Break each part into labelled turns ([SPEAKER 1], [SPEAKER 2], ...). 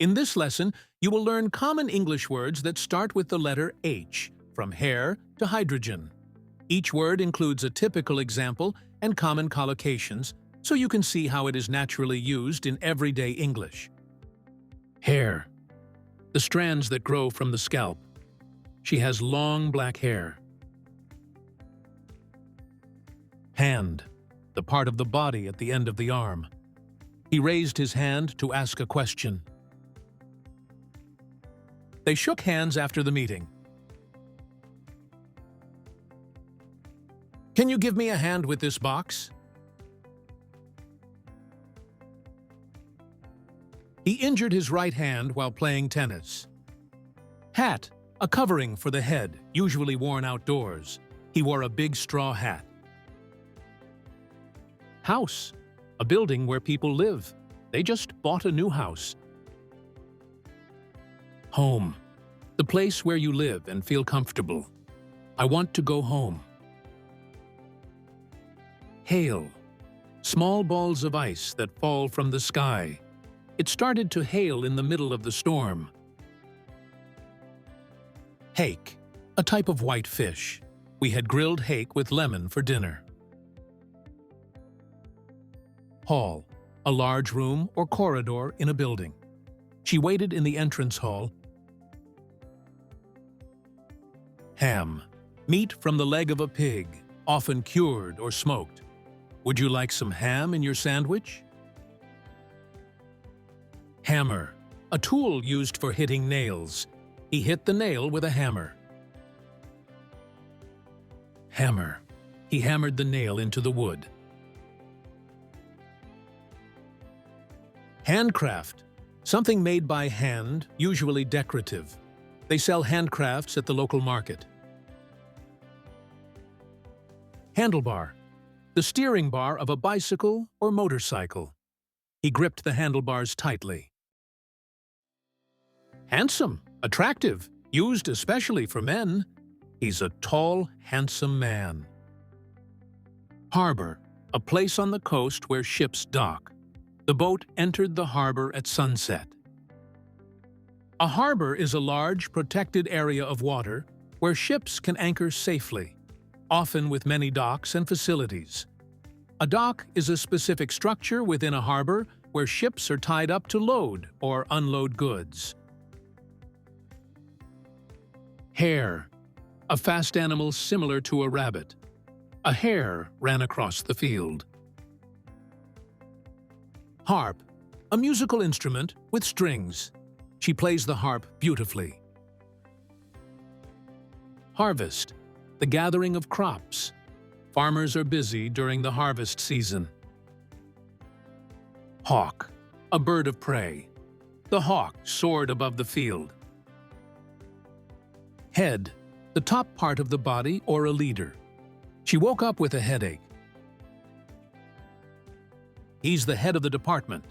[SPEAKER 1] In this lesson, you will learn common English words that start with the letter H, from hair to hydrogen. Each word includes a typical example and common collocations, so you can see how it is naturally used in everyday English. Hair. The strands that grow from the scalp. She has long black hair. Hand. The part of the body at the end of the arm. He raised his hand to ask a question. They shook hands after the meeting. Can you give me a hand with this box? He injured his right hand while playing tennis. Hat, a covering for the head, usually worn outdoors. He wore a big straw hat. House, a building where people live. They just bought a new house. Home, the place where you live and feel comfortable. I want to go home. Hail, small balls of ice that fall from the sky. It started to hail in the middle of the storm. Hake, a type of white fish. We had grilled hake with lemon for dinner. Hall, a large room or corridor in a building. She waited in the entrance hall. Ham, meat from the leg of a pig, often cured or smoked. Would you like some ham in your sandwich? Hammer, a tool used for hitting nails. He hit the nail with a hammer. Hammer, he hammered the nail into the wood. Handcraft, something made by hand, usually decorative. They sell handcrafts at the local market. Handlebar, the steering bar of a bicycle or motorcycle. He gripped the handlebars tightly. Handsome, attractive, used especially for men. He's a tall, handsome man. Harbor, a place on the coast where ships dock. The boat entered the harbor at sunset. A harbor is a large, protected area of water where ships can anchor safely, often with many docks and facilities. A dock is a specific structure within a harbor where ships are tied up to load or unload goods. Hare, a fast animal similar to a rabbit. A hare ran across the field. Harp, a musical instrument with strings. She plays the harp beautifully. Harvest, the gathering of crops. Farmers are busy during the harvest season. Hawk, a bird of prey. The hawk soared above the field. Head, the top part of the body or a leader. She woke up with a headache. He's the head of the department.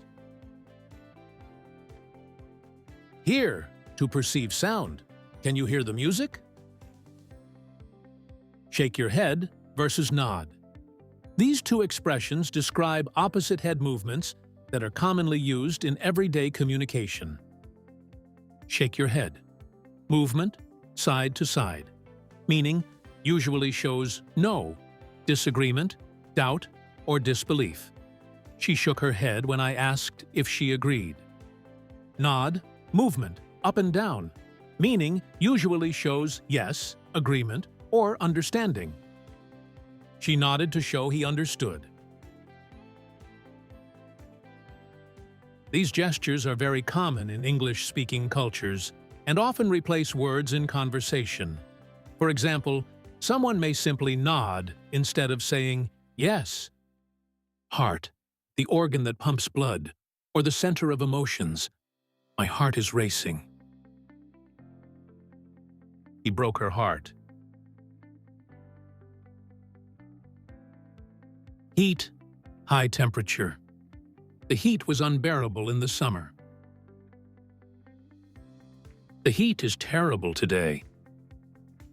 [SPEAKER 1] Hear, to perceive sound. Can you hear the music? Shake your head versus nod. These two expressions describe opposite head movements that are commonly used in everyday communication. Shake your head. Movement, side to side. Meaning, usually shows no, disagreement, doubt, or disbelief. She shook her head when I asked if she agreed. Nod, movement, up and down. Meaning, usually shows yes, agreement, or understanding. She nodded to show he understood. These gestures are very common in English-speaking cultures and often replace words in conversation. For example, someone may simply nod instead of saying yes. Heart, the organ that pumps blood, or the center of emotions. My heart is racing. He broke her heart. Heat, high temperature. The heat was unbearable in the summer. The heat is terrible today.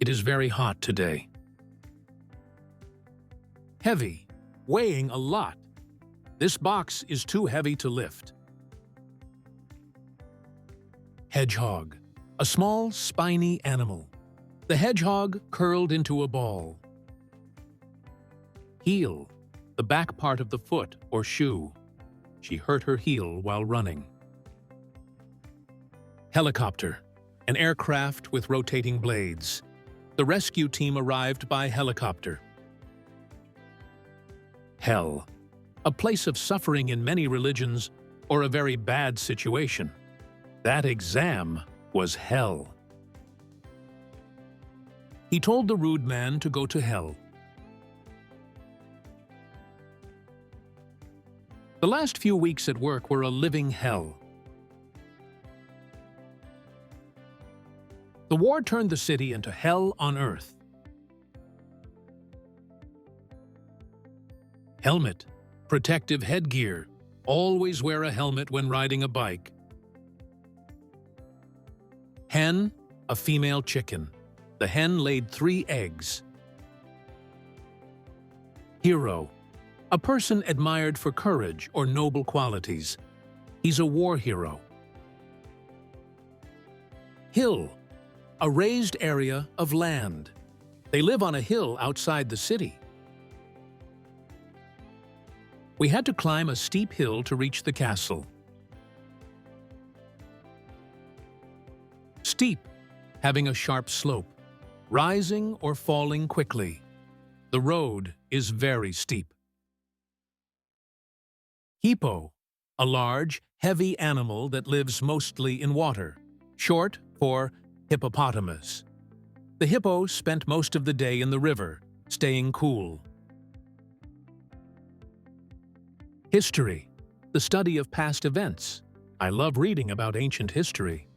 [SPEAKER 1] It is very hot today. Heavy, weighing a lot. This box is too heavy to lift. Hedgehog, a small, spiny animal. The hedgehog curled into a ball. Heel, the back part of the foot or shoe. She hurt her heel while running. Helicopter, an aircraft with rotating blades. The rescue team arrived by helicopter. Hell, a place of suffering in many religions or a very bad situation. That exam was hell. He told the rude man to go to hell. The last few weeks at work were a living hell. The war turned the city into hell on earth. Helmet, protective headgear. Always wear a helmet when riding a bike. Hen, a female chicken. The hen laid 3 eggs. Hero, a person admired for courage or noble qualities. He's a war hero. Hill, a raised area of land. They live on a hill outside the city. We had to climb a steep hill to reach the castle. Steep, having a sharp slope, rising or falling quickly. The road is very steep. Hippo, a large, heavy animal that lives mostly in water, short for hippopotamus. The hippo spent most of the day in the river, staying cool. History, the study of past events. I love reading about ancient history.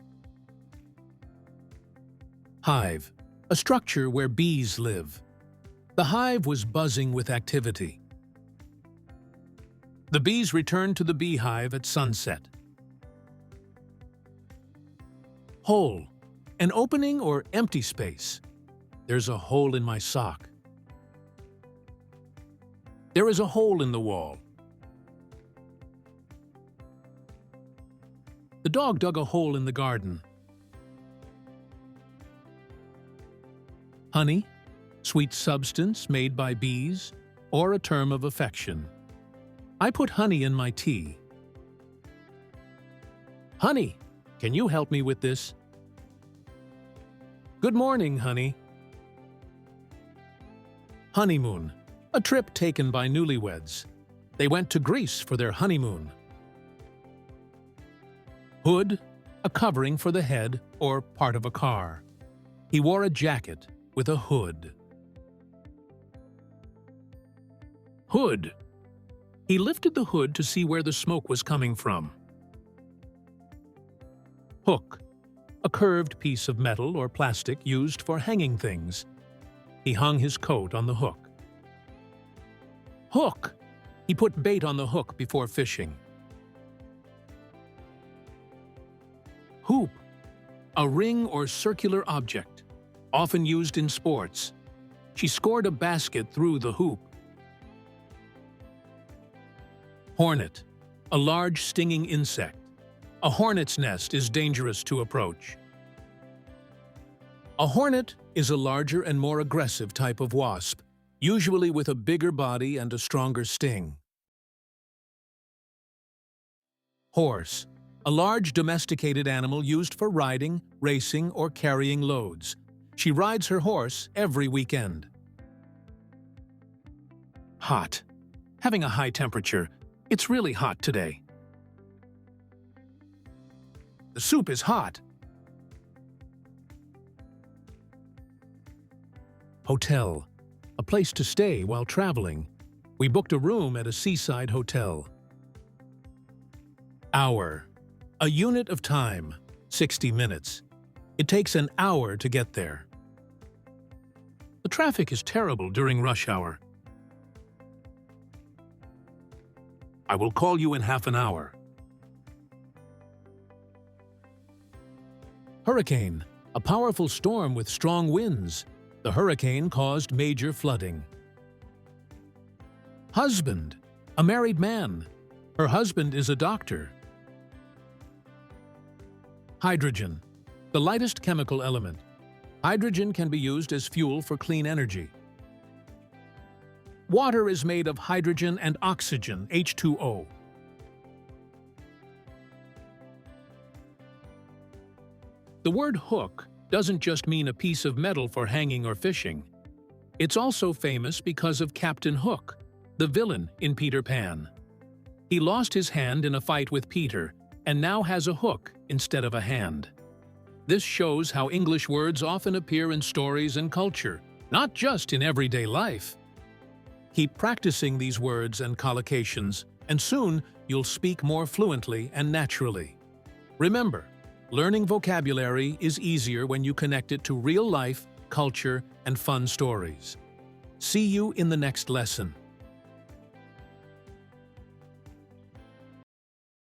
[SPEAKER 1] Hive, a structure where bees live. The hive was buzzing with activity. The bees returned to the beehive at sunset. Hole, an opening or empty space. There's a hole in my sock. There is a hole in the wall. The dog dug a hole in the garden. Honey, sweet substance made by bees, or a term of affection. I put honey in my tea. Honey, can you help me with this? Good morning, honey. Honeymoon, a trip taken by newlyweds. They went to Greece for their honeymoon. Hood, a covering for the head or part of a car. He wore a jacket with a hood. Hood. He lifted the hood to see where the smoke was coming from. Hook, a curved piece of metal or plastic used for hanging things. He hung his coat on the hook. Hook. He put bait on the hook before fishing. Hoop, a ring or circular object, often used in sports. She scored a basket through the hoop. Hornet, a large stinging insect. A hornet's nest is dangerous to approach. A hornet is a larger and more aggressive type of wasp, usually with a bigger body and a stronger sting. Horse, a large domesticated animal used for riding, racing, or carrying loads. She rides her horse every weekend. Hot. Having a high temperature. It's really hot today. The soup is hot. Hotel. A place to stay while traveling. We booked a room at a seaside hotel. Hour. A unit of time, 60 minutes. It takes an hour to get there. The traffic is terrible during rush hour. I will call you in half an hour. Hurricane, a powerful storm with strong winds. The hurricane caused major flooding. Husband, a married man. Her husband is a doctor. Hydrogen, the lightest chemical element. Hydrogen can be used as fuel for clean energy. Water is made of hydrogen and oxygen, H2O. The word hook doesn't just mean a piece of metal for hanging or fishing. It's also famous because of Captain Hook, the villain in Peter Pan. He lost his hand in a fight with Peter and now has a hook instead of a hand. This shows how English words often appear in stories and culture, not just in everyday life. Keep practicing these words and collocations, and soon you'll speak more fluently and naturally. Remember, learning vocabulary is easier when you connect it to real life, culture, and fun stories. See you in the next lesson.